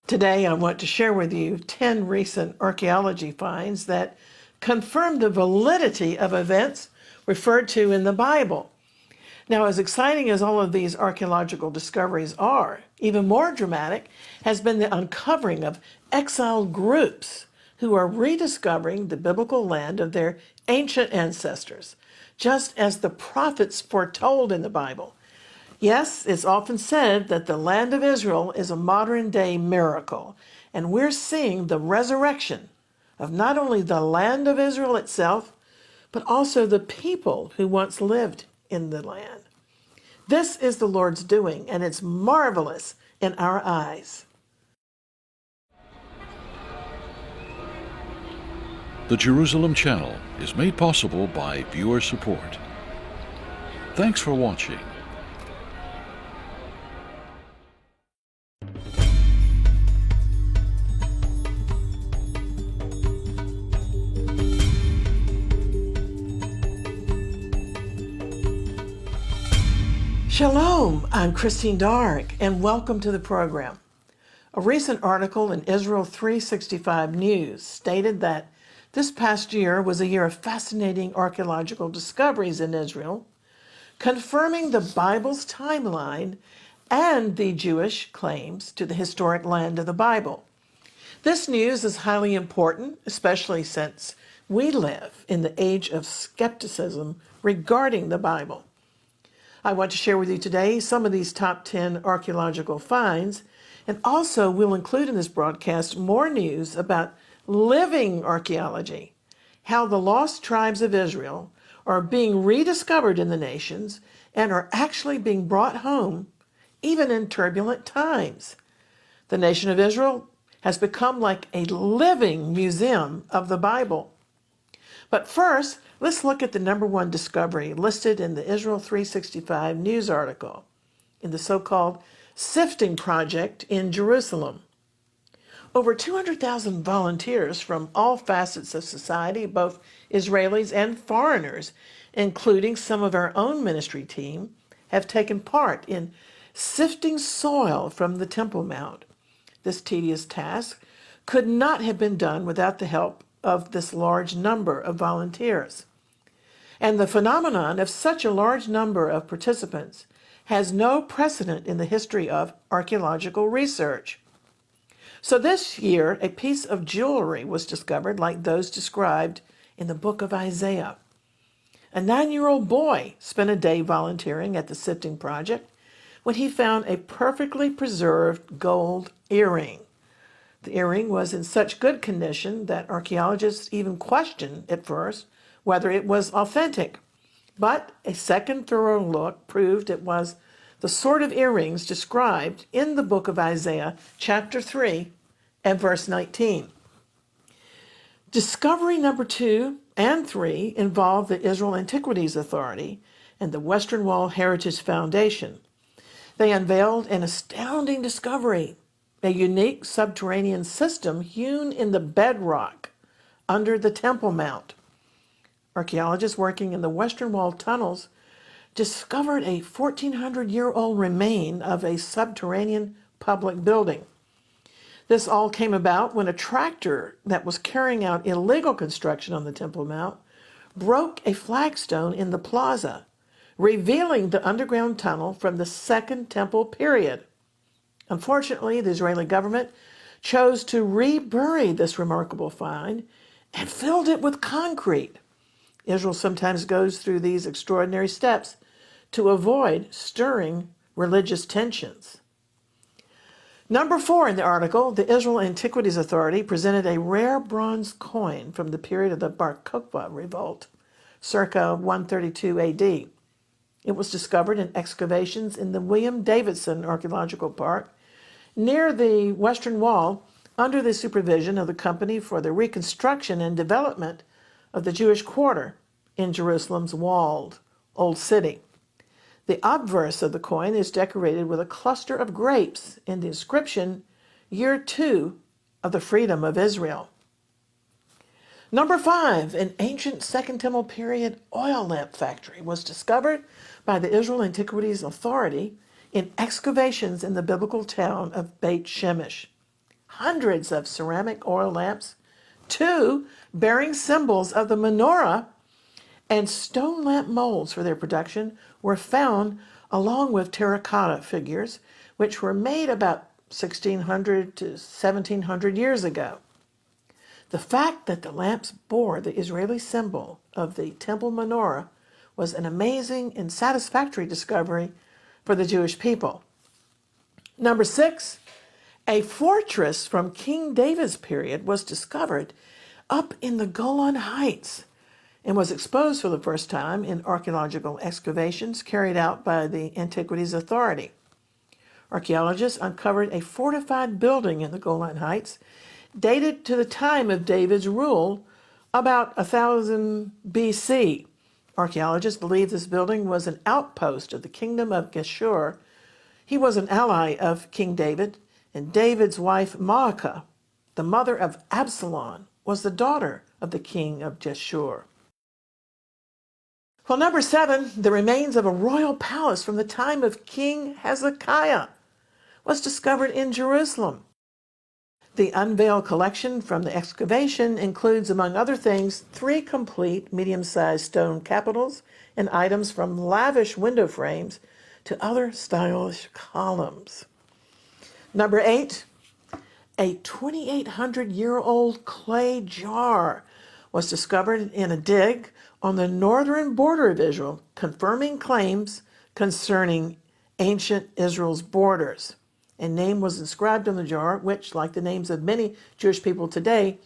Today, I want to share with you 10 recent archaeology finds that confirm the validity of events referred to in the Bible. Now, as exciting as all of these archaeological discoveries are, even more dramatic has been the uncovering of exiled groups who are rediscovering the biblical land of their ancient ancestors, just as the prophets foretold in the Bible. Yes, it's often said that the land of Israel is a modern day miracle, and we're seeing the resurrection of not only the land of Israel itself, but also the people who once lived in the land. This is the Lord's doing, and it's marvelous in our eyes. The Jerusalem Channel is made possible by viewer support. Thanks for watching. Shalom, I'm Christine Darg, and welcome to the program. A recent article in Israel 365 News stated that this past year was a year of fascinating archaeological discoveries in Israel, confirming the Bible's timeline and the Jewish claims to the historic land of the Bible. This news is highly important, especially since we live in the age of skepticism regarding the Bible. I want to share with you today some of these top 10 archaeological finds, and also we'll include in this broadcast more news about living archaeology, how the lost tribes of Israel are being rediscovered in the nations and are actually being brought home even in turbulent times. The nation of Israel has become like a living museum of the Bible. But first, let's look at the number one discovery listed in the Israel 365 news article in the so-called Sifting Project in Jerusalem. Over 200,000 volunteers from all facets of society, both Israelis and foreigners, including some of our own ministry team, have taken part in sifting soil from the Temple Mount. This tedious task could not have been done without the help of this large number of volunteers. And the phenomenon of such a large number of participants has no precedent in the history of archaeological research. So this year, a piece of jewelry was discovered like those described in the book of Isaiah. A 9-year-old boy spent a day volunteering at the Sifting Project when he found a perfectly preserved gold earring. The earring was in such good condition that archaeologists even questioned at first whether it was authentic. But a second thorough look proved it was the sort of earrings described in the book of Isaiah, chapter 3 and verse 19. Discovery number 2 and 3 involved the Israel Antiquities Authority and the Western Wall Heritage Foundation. They unveiled an astounding discovery: a unique subterranean system hewn in the bedrock under the Temple Mount. Archaeologists working in the Western Wall tunnels discovered a 1,400-year-old remain of a subterranean public building. This all came about when a tractor that was carrying out illegal construction on the Temple Mount broke a flagstone in the plaza, revealing the underground tunnel from the Second Temple period. Unfortunately, the Israeli government chose to rebury this remarkable find and filled it with concrete. Israel sometimes goes through these extraordinary steps to avoid stirring religious tensions. Number 4 in the article, the Israel Antiquities Authority presented a rare bronze coin from the period of the Bar Kokhba revolt, circa 132 AD. It was discovered in excavations in the William Davidson Archaeological Park near the Western Wall under the supervision of the Company for the Reconstruction and Development of the Jewish Quarter in Jerusalem's walled Old City. The obverse of the coin is decorated with a cluster of grapes and the inscription, Year 2 of the Freedom of Israel. Number 5, an ancient Second Temple period oil lamp factory was discovered by the Israel Antiquities Authority in excavations in the biblical town of Beit Shemesh. hundreds of ceramic oil lamps, 2 bearing symbols of the menorah, and stone lamp molds for their production were found, along with terracotta figures, which were made about 1600 to 1700 years ago. The fact that the lamps bore the Israeli symbol of the temple menorah was an amazing and satisfactory discovery for the Jewish people. Number 6, a fortress from King David's period was discovered up in the Golan Heights and was exposed for the first time in archaeological excavations carried out by the Antiquities Authority. Archaeologists uncovered a fortified building in the Golan Heights dated to the time of David's rule, about 1000 BC. Archaeologists believe this building was an outpost of the kingdom of Geshur. He was an ally of King David, and David's wife Maacah, the mother of Absalom, was the daughter of the king of Geshur. Well, number 7, the remains of a royal palace from the time of King Hezekiah was discovered in Jerusalem. The unveiled collection from the excavation includes, among other things, 3 complete medium-sized stone capitals and items from lavish window frames to other stylish columns. Number 8, a 2,800-year-old clay jar was discovered in a dig on the northern border of Israel, confirming claims concerning ancient Israel's borders. A name was inscribed on the jar, which, like the names of many Jewish people today,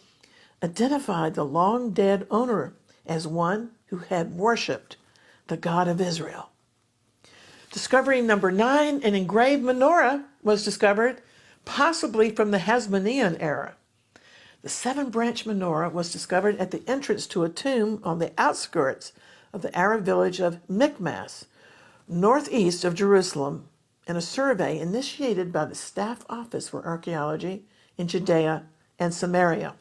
identified the long-dead owner as one who had worshipped the God of Israel. Discovery number 9, an engraved menorah was discovered, possibly from the Hasmonean era. The 7-branch menorah was discovered at the entrance to a tomb on the outskirts of the Arab village of Michmas, northeast of Jerusalem, in a survey initiated by the Staff Office for Archaeology in Judea and Samaria.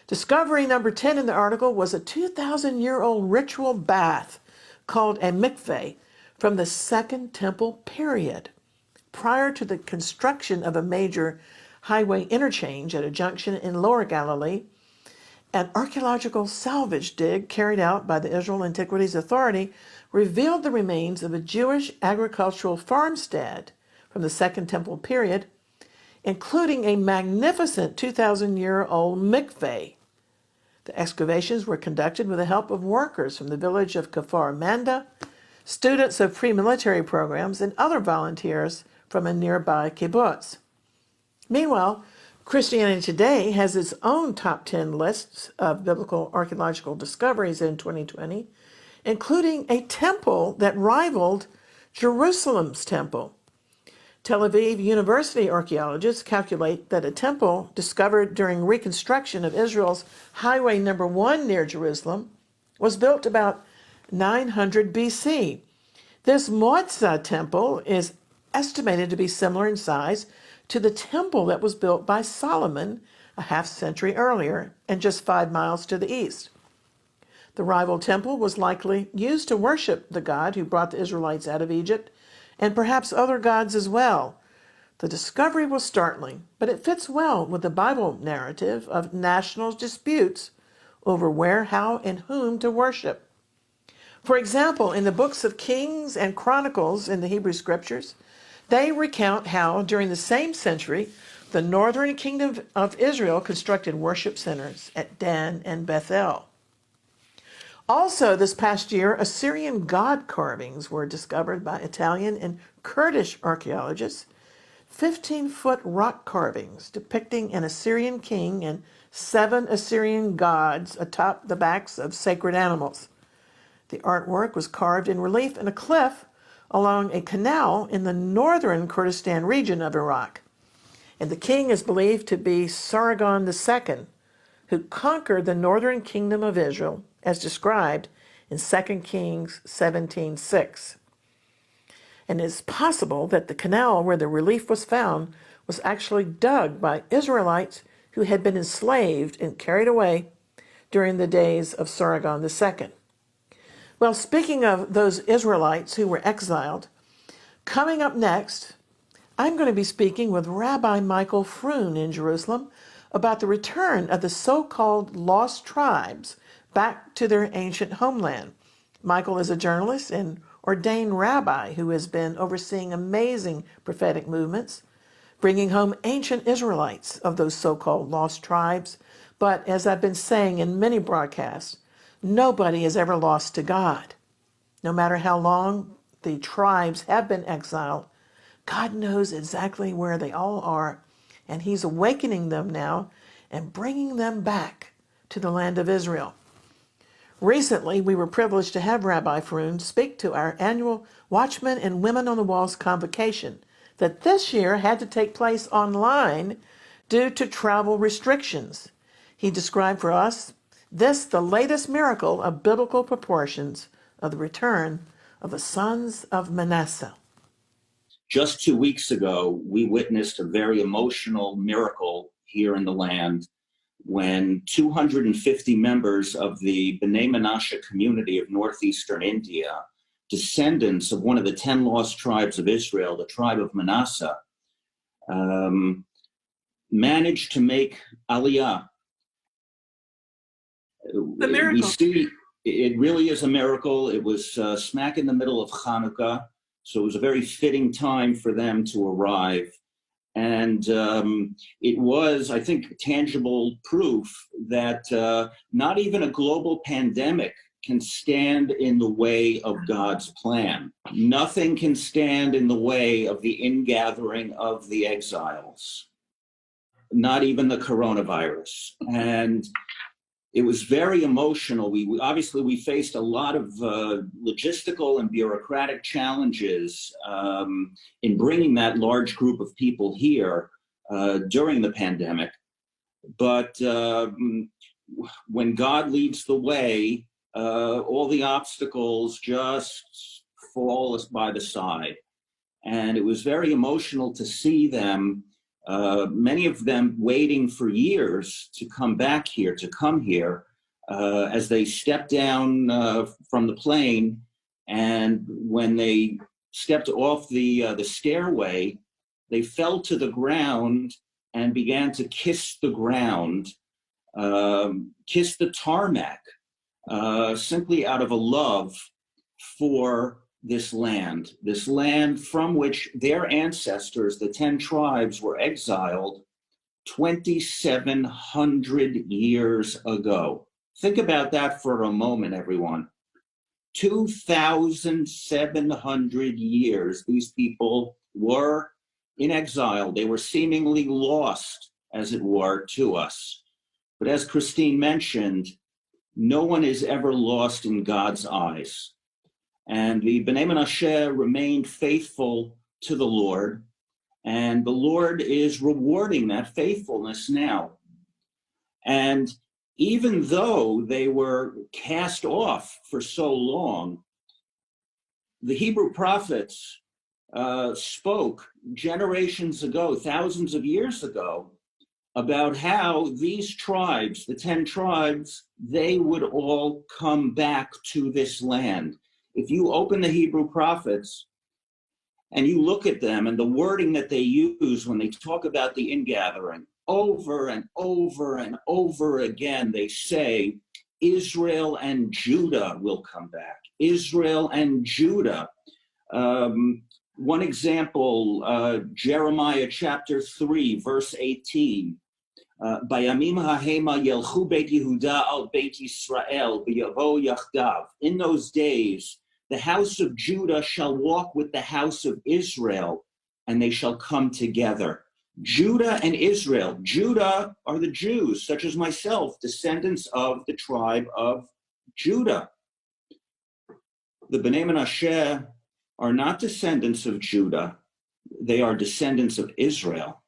Discovery number 10 in the article was a 2,000-year-old ritual bath called a mikveh from the Second Temple period, prior to the construction of a major highway interchange at a junction in Lower Galilee. An archaeological salvage dig carried out by the Israel Antiquities Authority revealed the remains of a Jewish agricultural farmstead from the Second Temple period, including a magnificent 2,000-year-old mikveh. The excavations were conducted with the help of workers from the village of Kfar Manda, students of pre-military programs, and other volunteers from a nearby kibbutz. Meanwhile, Christianity Today has its own top 10 lists of biblical archaeological discoveries in 2020, including a temple that rivaled Jerusalem's temple. Tel Aviv University archaeologists calculate that a temple discovered during reconstruction of Israel's Highway Number 1 near Jerusalem was built about 900 BC. This Motzah temple is estimated to be similar in size to the temple that was built by Solomon a half-century earlier and just 5 miles to the east. The rival temple was likely used to worship the God who brought the Israelites out of Egypt, and perhaps other gods as well. The discovery was startling, but it fits well with the Bible narrative of national disputes over where, how, and whom to worship. For example, in the books of Kings and Chronicles in the Hebrew Scriptures, they recount how, during the same century, the northern kingdom of Israel constructed worship centers at Dan and Bethel. Also, this past year, Assyrian god carvings were discovered by Italian and Kurdish archaeologists, 15-foot rock carvings depicting an Assyrian king and 7 Assyrian gods atop the backs of sacred animals. The artwork was carved in relief in a cliff along a canal in the northern Kurdistan region of Iraq. And the king is believed to be Sargon II, who conquered the northern kingdom of Israel, as described in 2 Kings 17:6. And it is possible that the canal where the relief was found was actually dug by Israelites who had been enslaved and carried away during the days of Sargon II. Well, speaking of those Israelites who were exiled, coming up next, I'm going to be speaking with Rabbi Michael Froon in Jerusalem about the return of the so-called lost tribes back to their ancient homeland. Michael is a journalist and ordained rabbi who has been overseeing amazing prophetic movements, bringing home ancient Israelites of those so-called lost tribes. But as I've been saying in many broadcasts, nobody is ever lost to God. No matter how long the tribes have been exiled, God knows exactly where they all are, and He's awakening them now and bringing them back to the land of Israel. Recently, we were privileged to have Rabbi Froon speak to our annual Watchmen and Women on the Walls convocation that this year had to take place online due to travel restrictions. He described for us this, the latest miracle of biblical proportions of the return of the sons of Manasseh. Just 2 weeks ago, we witnessed a very emotional miracle here in the land when 250 members of the Bnei Menashe community of northeastern India, descendants of one of the 10 lost tribes of Israel, the tribe of Manasseh, managed to make Aliyah. The miracle. We see it really is a miracle. It was smack in the middle of Hanukkah, so it was a very fitting time for them to arrive. And it was, I think, tangible proof that not even a global pandemic can stand in the way of God's plan. Nothing can stand in the way of the ingathering of the exiles, not even the coronavirus. And it was very emotional. We obviously faced a lot of logistical and bureaucratic challenges in bringing that large group of people here during the pandemic. But when God leads the way, all the obstacles just fall us by the side. And it was very emotional to see them, many of them waiting for years to come back here, to come here, as they stepped down from the plane. And when they stepped off the stairway, they fell to the ground and began to kiss the ground, kiss the tarmac, simply out of a love for this land from which their ancestors, the 10 tribes, were exiled 2,700 years ago. Think about that for a moment, everyone. 2,700 years these people were in exile. They were seemingly lost, as it were, to us. But as Christine mentioned, no one is ever lost in God's eyes. And the Bnei Menashe remained faithful to the Lord, and the Lord is rewarding that faithfulness now. And even though they were cast off for so long, the Hebrew prophets spoke generations ago, thousands of years ago, about how these tribes, the 10 tribes, they would all come back to this land. If you open the Hebrew prophets and you look at them and the wording that they use when they talk about the ingathering, over and over and over again, they say, Israel and Judah will come back. Israel and Judah. One example, Jeremiah chapter 3, verse 18. Bayamim hahema yelchu beit Yehuda al beit Yisrael v'yavo yachdav. In those days, the house of Judah shall walk with the house of Israel, and they shall come together. Judah and Israel. Judah are the Jews, such as myself, descendants of the tribe of Judah. The Bnei Menashe are not descendants of Judah. They are descendants of Israel.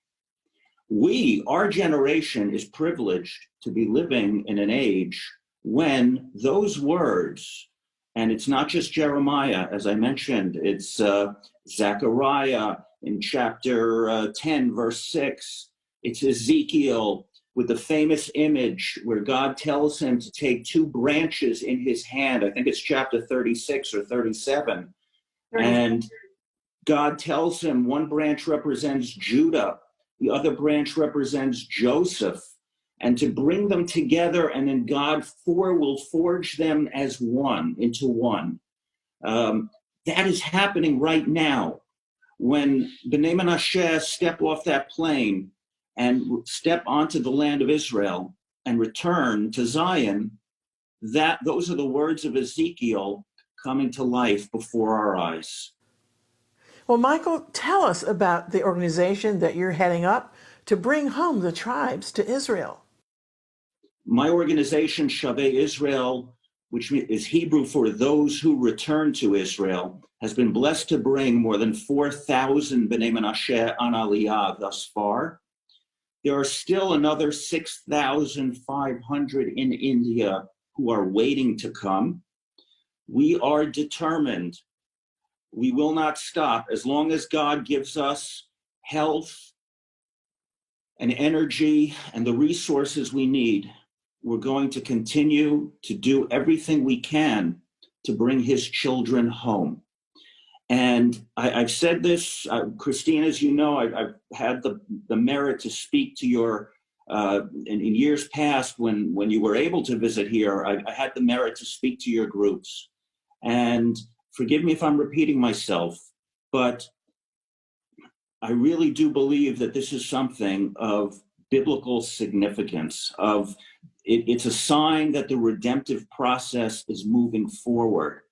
We, our generation, is privileged to be living in an age when those words, and it's not just Jeremiah, as I mentioned, it's Zechariah in chapter 10, verse 6. It's Ezekiel with the famous image where God tells him to take 2 branches in his hand. I think it's chapter 36 or 37. And God tells him one branch represents Judah, the other branch represents Joseph, and to bring them together, and then God will forge them as one, into one. That is happening right now. When B'nai Menashe step off that plane and step onto the land of Israel and return to Zion, those are the words of Ezekiel coming to life before our eyes. Well, Michael, tell us about the organization that you're heading up to bring home the tribes to Israel. My organization, Shavei Israel, which is Hebrew for those who return to Israel, has been blessed to bring more than 4,000 B'nai Menashe on Aliyah thus far. There are still another 6,500 in India who are waiting to come. We are determined. We will not stop as long as God gives us health and energy and the resources we need. We're going to continue to do everything we can to bring his children home. And I've said this, Christine, as you know, I've had the merit to speak to your, in years past when you were able to visit here, I had the merit to speak to your groups. And forgive me if I'm repeating myself, but I really do believe that this is something of biblical significance. It's a sign that the redemptive process is moving forward.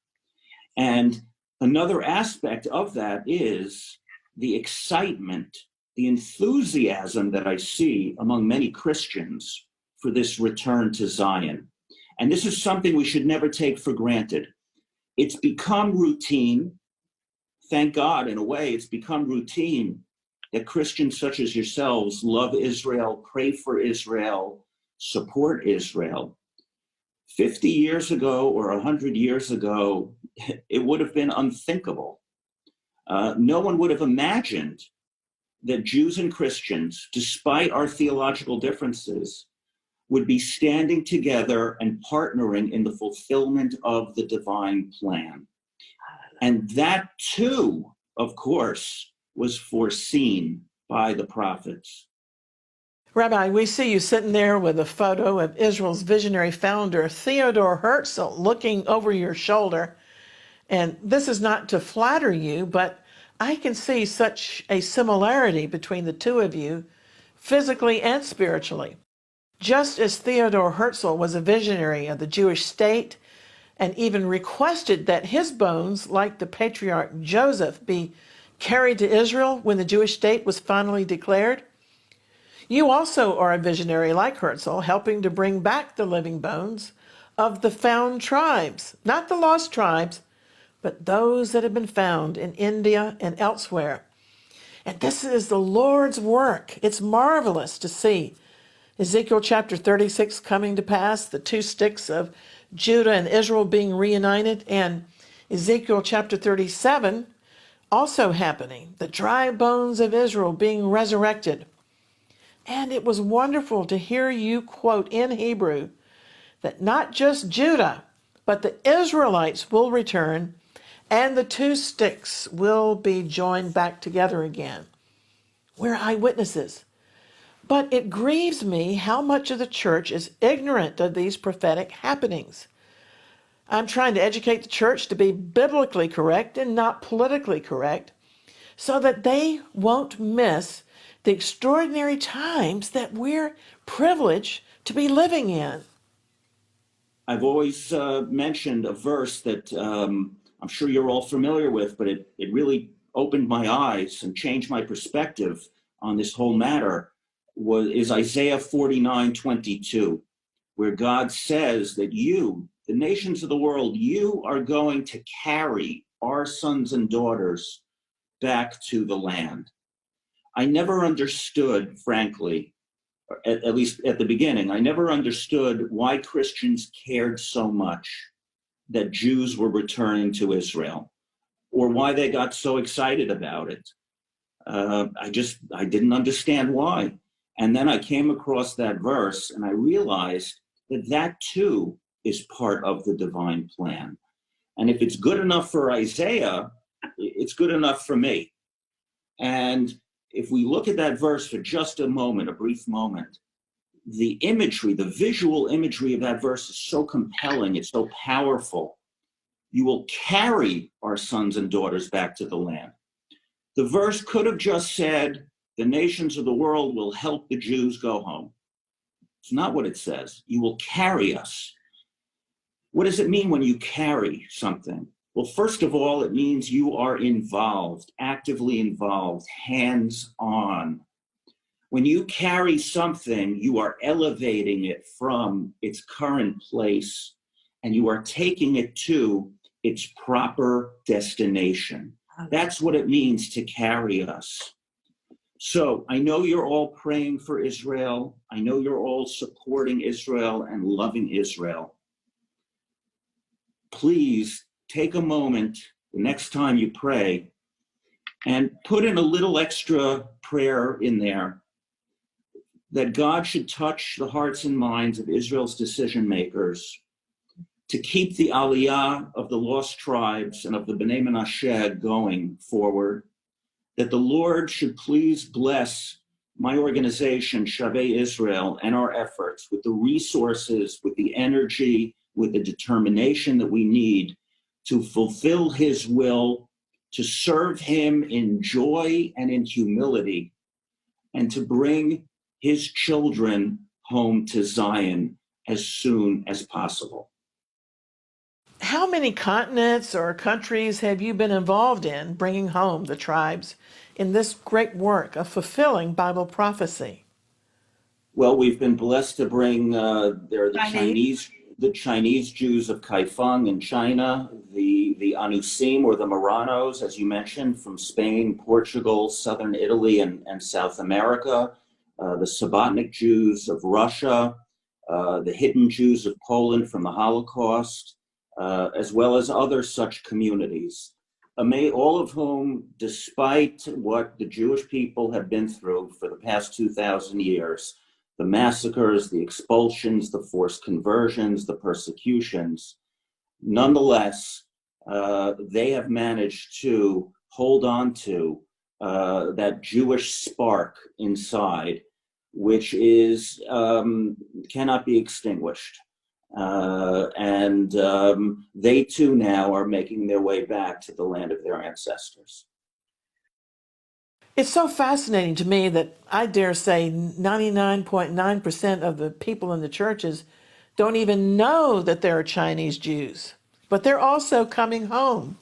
And another aspect of that is the excitement, the enthusiasm that I see among many Christians for this return to Zion. And this is something we should never take for granted. It's become routine. Thank God, in a way, it's become routine that Christians such as yourselves love Israel, pray for Israel, support Israel. 50 years ago or 100 years ago, it would have been unthinkable. No one would have imagined that Jews and Christians, despite our theological differences, would be standing together and partnering in the fulfillment of the divine plan. And that too, of course, was foreseen by the prophets. Rabbi, we see you sitting there with a photo of Israel's visionary founder, Theodore Herzl, looking over your shoulder. And this is not to flatter you, but I can see such a similarity between the two of you, physically and spiritually. Just as Theodore Herzl was a visionary of the Jewish state and even requested that his bones, like the patriarch Joseph, be carried to Israel when the Jewish state was finally declared, you also are a visionary like Herzl, helping to bring back the living bones of the found tribes, not the lost tribes, but those that have been found in India and elsewhere. And this is the Lord's work. It's marvelous to see Ezekiel chapter 36 coming to pass, the two sticks of Judah and Israel being reunited, and Ezekiel chapter 37 also happening, the dry bones of Israel being resurrected. And it was wonderful to hear you quote in Hebrew that not just Judah, but the Israelites will return and the two sticks will be joined back together again. We're eyewitnesses. But it grieves me how much of the church is ignorant of these prophetic happenings. I'm trying to educate the church to be biblically correct and not politically correct so that they won't miss the extraordinary times that we're privileged to be living in. I've always mentioned a verse that I'm sure you're all familiar with, but it really opened my eyes and changed my perspective on this whole matter, is Isaiah 49:22, where God says that you, the nations of the world, you are going to carry our sons and daughters back to the land. I never understood, frankly, at least at the beginning, I never understood why Christians cared so much that Jews were returning to Israel, or why they got so excited about it. I didn't understand why. And then I came across that verse and I realized that too is part of the divine plan. And if it's good enough for Isaiah, It's good enough for me. And if we look at that verse for just a moment, a brief moment, the imagery, the visual imagery of that verse is so compelling, it's so powerful. You will carry our sons and daughters back to the land. The verse could have just said, the nations of the world will help the Jews go home. It's not what it says. You will carry us. What does it mean when you carry something? Well, first of all, it means you are involved, actively involved, hands-on. When you carry something, you are elevating it from its current place and you are taking it to its proper destination. That's what it means to carry us. So I know you're all praying for Israel. I know you're all supporting Israel and loving Israel. Please take a moment the next time you pray and put in a little extra prayer in there that God should touch the hearts and minds of Israel's decision makers to keep the aliyah of the lost tribes and of the Bnei Menashe going forward, that the Lord should please bless my organization, Shavei Israel, and our efforts with the resources, with the energy, with the determination that we need to fulfill his will, to serve him in joy and in humility, and to bring his children home to Zion as soon as possible. How many continents or countries have you been involved in bringing home the tribes in this great work of fulfilling Bible prophecy? Well, we've been blessed to bring, there are the Chinese Jews of Kaifeng in China, the Anusim or the Marranos, as you mentioned, from Spain, Portugal, southern Italy, and South America, the Subotnik Jews of Russia, the hidden Jews of Poland from the Holocaust, as well as other such communities, all of whom, despite what the Jewish people have been through for the past 2,000 years, the massacres, the expulsions, the forced conversions, the persecutions, nonetheless, they have managed to hold on to that Jewish spark inside, which is cannot be extinguished. And they too now are making their way back to the land of their ancestors. It's so fascinating to me that I dare say 99.9% of the people in the churches don't even know that there are Chinese Jews, but they're also coming home.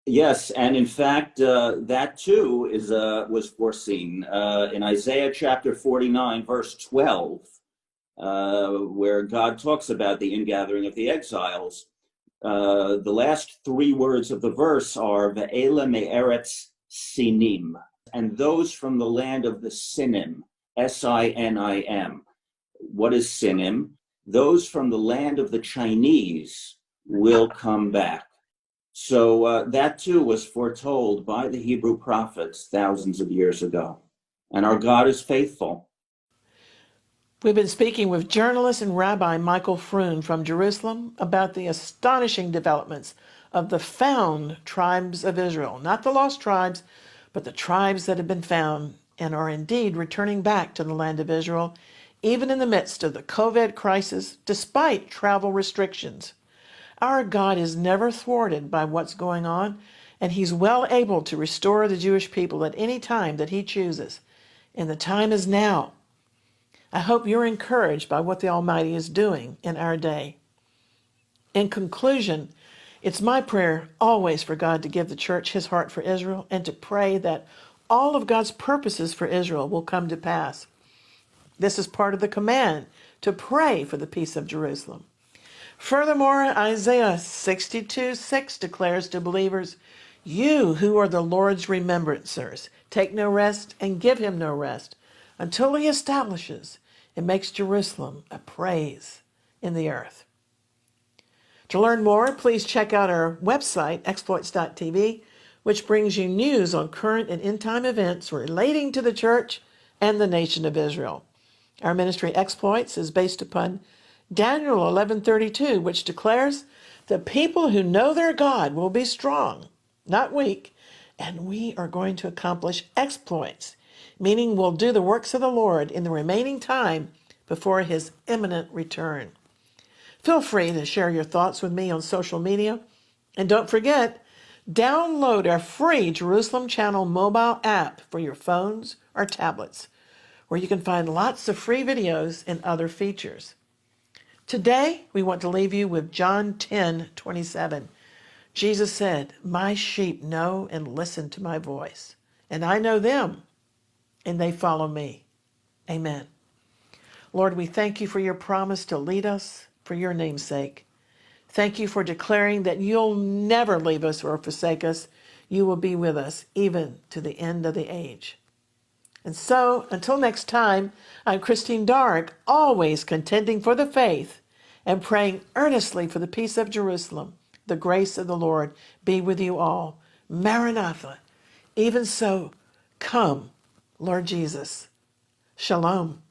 Yes, and in fact, that too was foreseen in Isaiah chapter 49, verse 12, where God talks about the ingathering of the exiles. The last three words of the verse are Ve'ela me'eretz Sinim, and those from the land of the Sinim, Sinim. What is Sinim? Those from the land of the Chinese will come back. So that too was foretold by the Hebrew prophets thousands of years ago. And our God is faithful. We've been speaking with journalist and Rabbi Michael Froon from Jerusalem about the astonishing developments of the found tribes of Israel, not the lost tribes, but the tribes that have been found and are indeed returning back to the land of Israel, even in the midst of the COVID crisis, despite travel restrictions. Our God is never thwarted by what's going on, and he's well able to restore the Jewish people at any time that he chooses. And the time is now. I hope you're encouraged by what the Almighty is doing in our day. In conclusion, it's my prayer always for God to give the church his heart for Israel and to pray that all of God's purposes for Israel will come to pass. This is part of the command to pray for the peace of Jerusalem. Furthermore, Isaiah 62:6 declares to believers, "You who are the Lord's remembrancers, take no rest and give him no rest until he establishes and makes Jerusalem a praise in the earth." To learn more, please check out our website, exploits.tv, which brings you news on current and end-time events relating to the church and the nation of Israel. Our ministry Exploits is based upon Daniel 11:32, which declares The people who know their God will be strong, not weak, and we are going to accomplish exploits, meaning we'll do the works of the Lord in the remaining time before his imminent return. Feel free to share your thoughts with me on social media. And don't forget, download our free Jerusalem Channel mobile app for your phones or tablets, where you can find lots of free videos and other features. Today, we want to leave you with John 10:27. Jesus said, "My sheep know and listen to my voice, and I know them, and they follow me." Amen. Lord, we thank you for your promise to lead us for your name's sake. Thank you for declaring that you'll never leave us or forsake us. You will be with us even to the end of the age. And so, until next time, I'm Christine Dark, always contending for the faith and praying earnestly for the peace of Jerusalem. The grace of the Lord be with you all. Maranatha. Even so, come, Lord Jesus. Shalom.